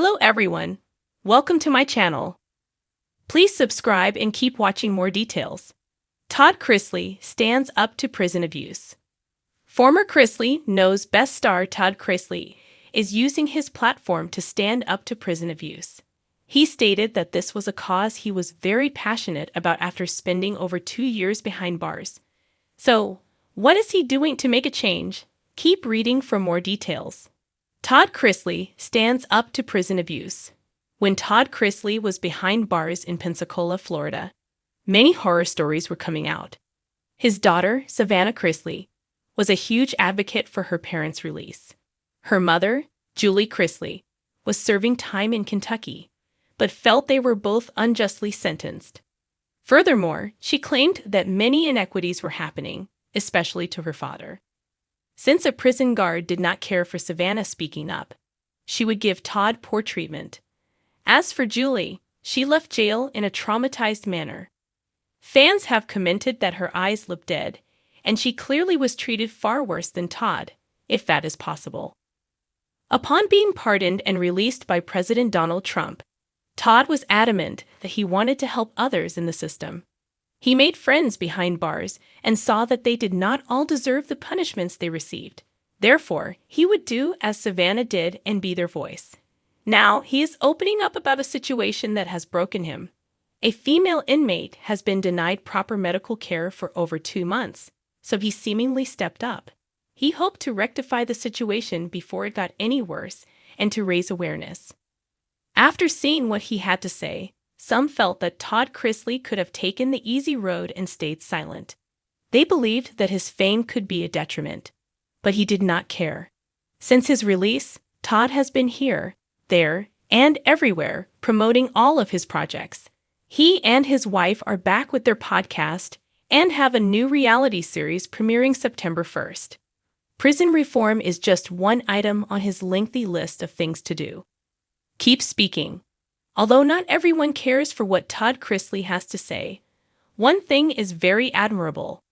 Hello everyone. Welcome to my channel. Please subscribe and keep watching more details. Todd Chrisley stands up to prison abuse. Former Chrisley knows best star Todd Chrisley is using his platform to stand up to prison abuse. He stated that this was a cause he was very passionate about after spending over 2 years behind bars. So, what is he doing to make a change? Keep reading for more details. Todd Chrisley stands up to prison abuse. When Todd Chrisley was behind bars in Pensacola, Florida, many horror stories were coming out. His daughter, Savannah Chrisley, was a huge advocate for her parents' release. Her mother, Julie Chrisley, was serving time in Kentucky, but felt they were both unjustly sentenced. Furthermore, she claimed that many inequities were happening, especially to her father. Since a prison guard did not care for Savannah speaking up, she would give Todd poor treatment. As for Julie, she left jail in a traumatized manner. Fans have commented that her eyes looked dead, and she clearly was treated far worse than Todd, if that is possible. Upon being pardoned and released by President Donald Trump, Todd was adamant that he wanted to help others in the system. He made friends behind bars and saw that they did not all deserve the punishments they received. Therefore, he would do as Savannah did and be their voice. Now, he is opening up about a situation that has broken him. A female inmate has been denied proper medical care for over 2 months, so he seemingly stepped up. He hoped to rectify the situation before it got any worse and to raise awareness. After seeing what he had to say, some felt that Todd Chrisley could have taken the easy road and stayed silent. They believed that his fame could be a detriment, but he did not care. Since his release, Todd has been here, there, and everywhere promoting all of his projects. He and his wife are back with their podcast and have a new reality series premiering September 1st. Prison reform is just one item on his lengthy list of things to do. Keep speaking. Although not everyone cares for what Todd Chrisley has to say, one thing is very admirable.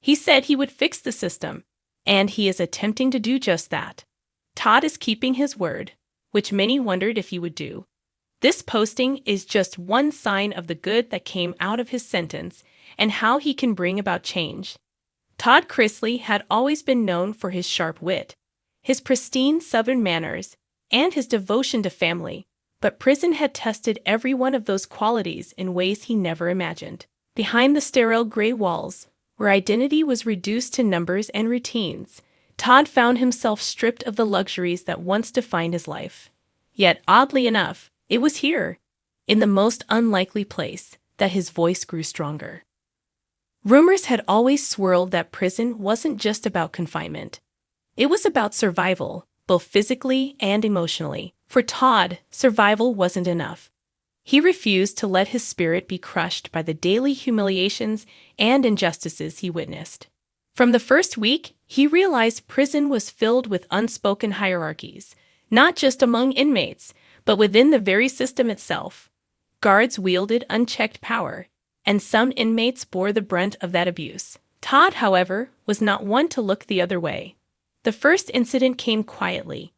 He said he would fix the system, and he is attempting to do just that. Todd is keeping his word, which many wondered if he would do. This posting is just one sign of the good that came out of his sentence and how he can bring about change. Todd Chrisley had always been known for his sharp wit, his pristine Southern manners, and his devotion to family. But prison had tested every one of those qualities in ways he never imagined. Behind the sterile gray walls, where identity was reduced to numbers and routines, Todd found himself stripped of the luxuries that once defined his life. Yet, oddly enough, it was here, in the most unlikely place, that his voice grew stronger. Rumors had always swirled that prison wasn't just about confinement. It was about survival, both physically and emotionally. For Todd, survival wasn't enough. He refused to let his spirit be crushed by the daily humiliations and injustices he witnessed. From the first week, he realized prison was filled with unspoken hierarchies, not just among inmates, but within the very system itself. Guards wielded unchecked power, and some inmates bore the brunt of that abuse. Todd, however, was not one to look the other way. The first incident came quietly.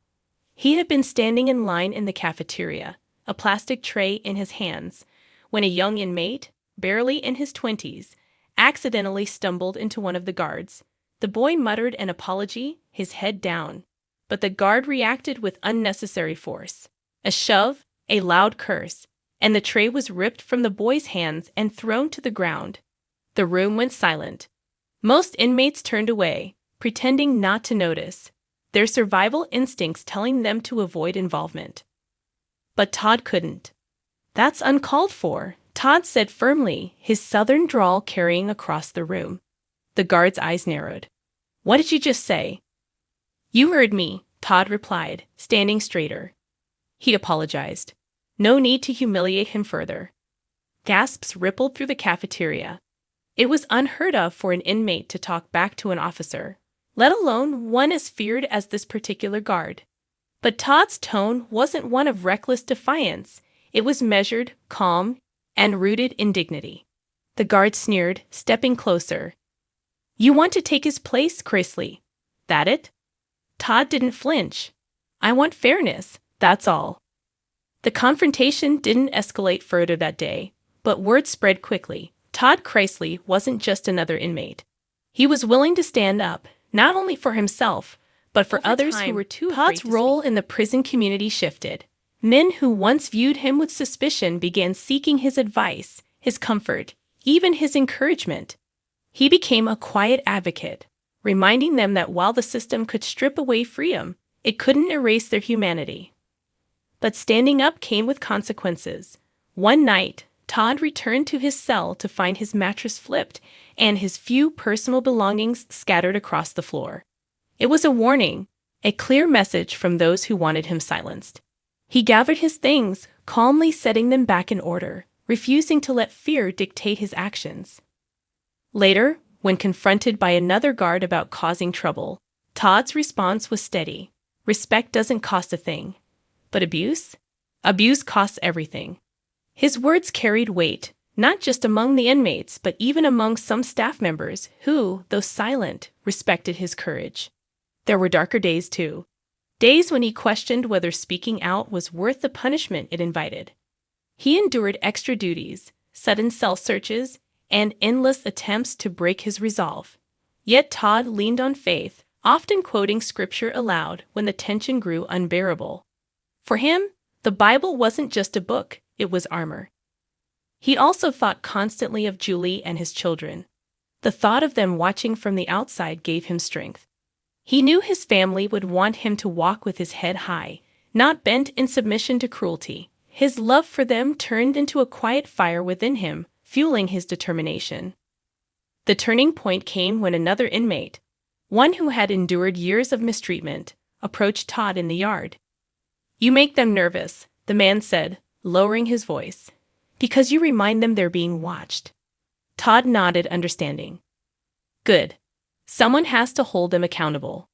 He had been standing in line in the cafeteria, a plastic tray in his hands, when a young inmate, barely in his 20s, accidentally stumbled into one of the guards. The boy muttered an apology, his head down, but the guard reacted with unnecessary force. A shove, a loud curse, and the tray was ripped from the boy's hands and thrown to the ground. The room went silent. Most inmates turned away, pretending not to notice, their survival instincts telling them to avoid involvement. But Todd couldn't. "That's uncalled for," Todd said firmly, his southern drawl carrying across the room. The guard's eyes narrowed. "What did you just say?" "You heard me," Todd replied, standing straighter. He apologized. No need to humiliate him further. Gasps rippled through the cafeteria. It was unheard of for an inmate to talk back to an officer, let alone one as feared as this particular guard. But Todd's tone wasn't one of reckless defiance. It was measured, calm, and rooted in dignity. The guard sneered, stepping closer. "You want to take his place, Chrisley? That it?" Todd didn't flinch. "I want fairness, that's all." The confrontation didn't escalate further that day, but word spread quickly. Todd Chrisley wasn't just another inmate. He was willing to stand up, not only for himself, but for others who were too afraid to speak. Todd's role in the prison community shifted. Men who once viewed him with suspicion began seeking his advice, his comfort, even his encouragement. He became a quiet advocate, reminding them that while the system could strip away freedom, it couldn't erase their humanity. But standing up came with consequences. One night, Todd returned to his cell to find his mattress flipped and his few personal belongings scattered across the floor. It was a warning, a clear message from those who wanted him silenced. He gathered his things, calmly setting them back in order, refusing to let fear dictate his actions. Later, when confronted by another guard about causing trouble, Todd's response was steady. Respect doesn't cost a thing. But abuse? Abuse costs everything. His words carried weight, not just among the inmates, but even among some staff members who, though silent, respected his courage. There were darker days, too. Days when he questioned whether speaking out was worth the punishment it invited. He endured extra duties, sudden cell searches, and endless attempts to break his resolve. Yet Todd leaned on faith, often quoting scripture aloud when the tension grew unbearable. For him, the Bible wasn't just a book, it was armor. He also thought constantly of Julie and his children. The thought of them watching from the outside gave him strength. He knew his family would want him to walk with his head high, not bent in submission to cruelty. His love for them turned into a quiet fire within him, fueling his determination. The turning point came when another inmate, one who had endured years of mistreatment, approached Todd in the yard. "You make them nervous," the man said, lowering his voice, "because you remind them they're being watched." Todd nodded, understanding. "Good. Someone has to hold them accountable."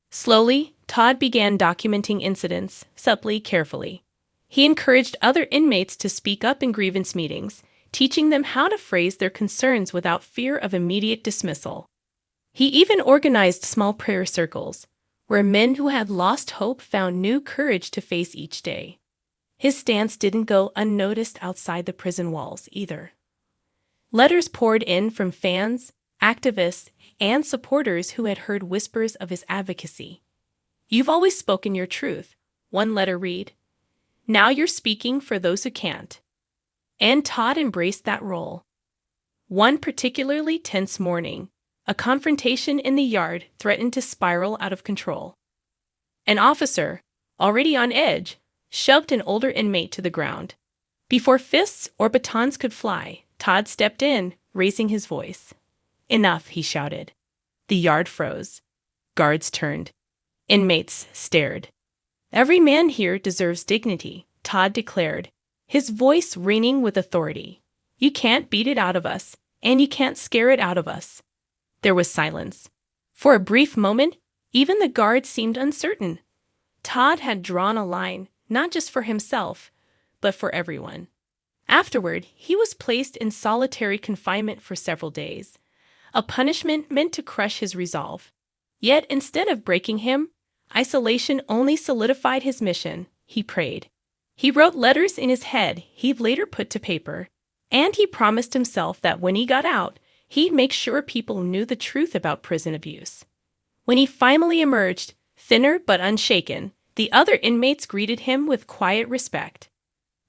Slowly, Todd began documenting incidents, subtly, carefully. He encouraged other inmates to speak up in grievance meetings, teaching them how to phrase their concerns without fear of immediate dismissal. He even organized small prayer circles, where men who had lost hope found new courage to face each day. His stance didn't go unnoticed outside the prison walls, either. Letters poured in from fans, activists, and supporters who had heard whispers of his advocacy. "You've always spoken your truth," one letter read. "Now you're speaking for those who can't." And Todd embraced that role. One particularly tense morning, a confrontation in the yard threatened to spiral out of control. An officer, already on edge, shoved an older inmate to the ground. Before fists or batons could fly, Todd stepped in, raising his voice. "Enough," he shouted. The yard froze. Guards turned. Inmates stared. "Every man here deserves dignity," Todd declared, his voice ringing with authority. "You can't beat it out of us, and you can't scare it out of us." There was silence. For a brief moment, even the guards seemed uncertain. Todd had drawn a line, not just for himself, but for everyone. Afterward, he was placed in solitary confinement for several days, a punishment meant to crush his resolve. Yet instead of breaking him, isolation only solidified his mission. He prayed. He wrote letters in his head he'd later put to paper, and he promised himself that when he got out, he'd make sure people knew the truth about prison abuse. When he finally emerged, thinner but unshaken, the other inmates greeted him with quiet respect.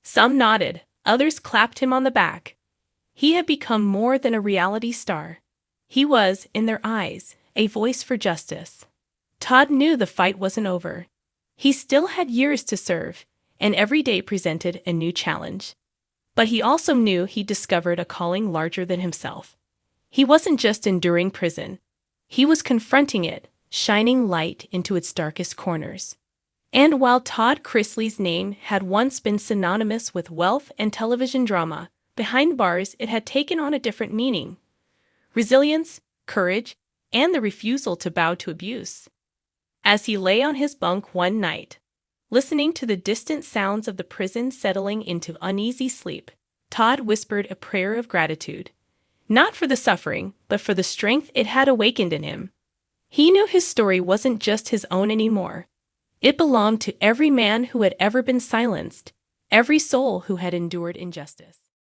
Some nodded, others clapped him on the back. He had become more than a reality star. He was, in their eyes, a voice for justice. Todd knew the fight wasn't over. He still had years to serve, and every day presented a new challenge. But he also knew he'd discovered a calling larger than himself. He wasn't just enduring prison. He was confronting it, shining light into its darkest corners. And while Todd Chrisley's name had once been synonymous with wealth and television drama, behind bars it had taken on a different meaning. Resilience, courage, and the refusal to bow to abuse. As he lay on his bunk one night, listening to the distant sounds of the prison settling into uneasy sleep, Todd whispered a prayer of gratitude. Not for the suffering, but for the strength it had awakened in him. He knew his story wasn't just his own anymore. It belonged to every man who had ever been silenced, every soul who had endured injustice.